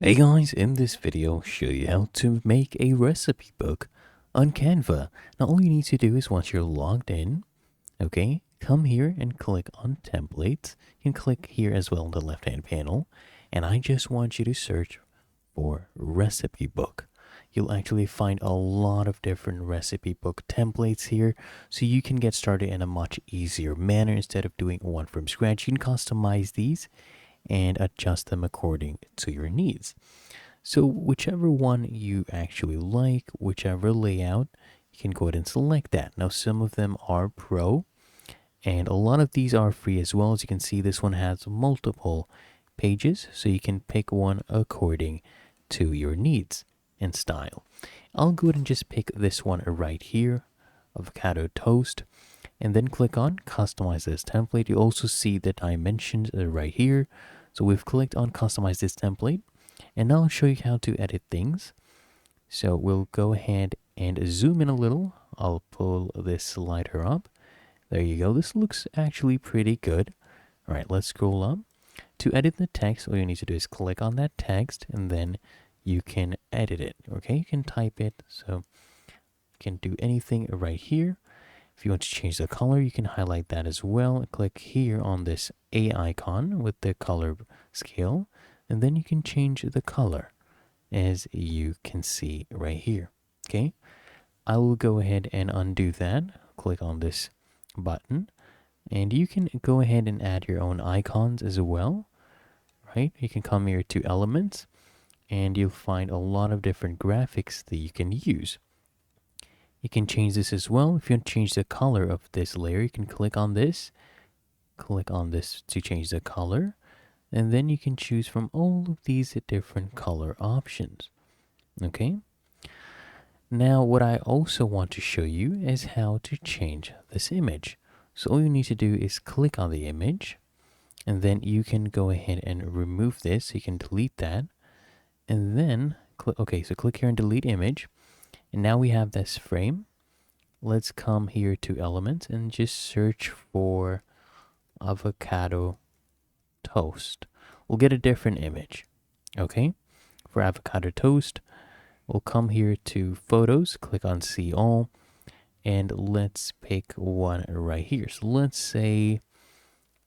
Hey guys, in this video I'll show you how to make a recipe book on Canva. Now all you need to do is once you're logged in, okay, come here and click on templates. You can click here as well in the left hand panel, and I just want you to search for recipe book. You'll actually find a lot of different recipe book templates here, so you can get started in a much easier manner. Instead of doing one from scratch, you can customize these and adjust them according to your needs. So whichever one you actually like, whichever layout, you can go ahead and select that. Now some of them are pro, and a lot of these are free as well. As you can see, this one has multiple pages, so you can pick one according to your needs and style. I'll go ahead and just pick this one right here, avocado toast, and then click on customize this template. You also see the dimensions right here. So we've clicked on customize this template, and now I'll show you how to edit things. So we'll go ahead and zoom in a little. I'll pull this slider up. There you go. This looks actually pretty good. All right, let's scroll up. To edit the text, all you need to do is click on that text, and then you can edit it. Okay, you can type it. So you can do anything right here. If you want to change the color, you can highlight that as well. Click here on this A icon with the color scale, and then you can change the color as you can see right here. Okay, I will go ahead and undo that. Click on this button, and you can go ahead and add your own icons as well. Right, you can come here to elements, and you'll find a lot of different graphics that you can use. You can change this as well. If you want to change the color of this layer, you can click on this to change the color, and then you can choose from all of these different color options. Okay, now what I also want to show you is how to change this image. So all you need to do is click on the image, and then you can go ahead and remove this. You can delete that, and then click here and delete image. And now we have this frame. Let's come here to elements and just search for avocado toast. We'll get a different image. Okay, for avocado toast, we'll come here to photos, click on see all, and let's pick one right here. So let's say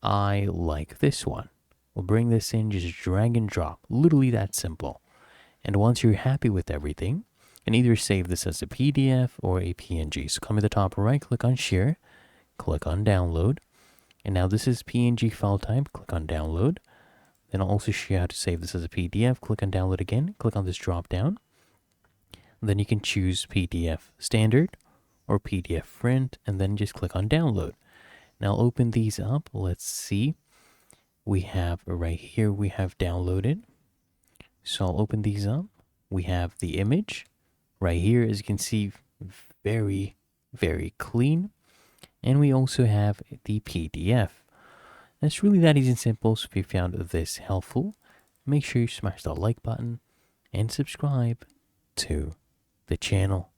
I like this one. We'll bring this in, just drag and drop, literally that simple. And once you're happy with everything, you can either save this as a PDF or a PNG. So come to the top right, click on share, click on download. And now this is PNG file type, click on download. Then I'll also show you how to save this as a PDF. Click on download again, click on this drop down. Then you can choose PDF standard or PDF print, and then just click on download. Now open these up. Let's see. We have right here, we have downloaded. So I'll open these up. We have the image right here, as you can see, very, very clean. And we also have the PDF. It's really that easy and simple. So if you found this helpful, make sure you smash the like button and subscribe to the channel.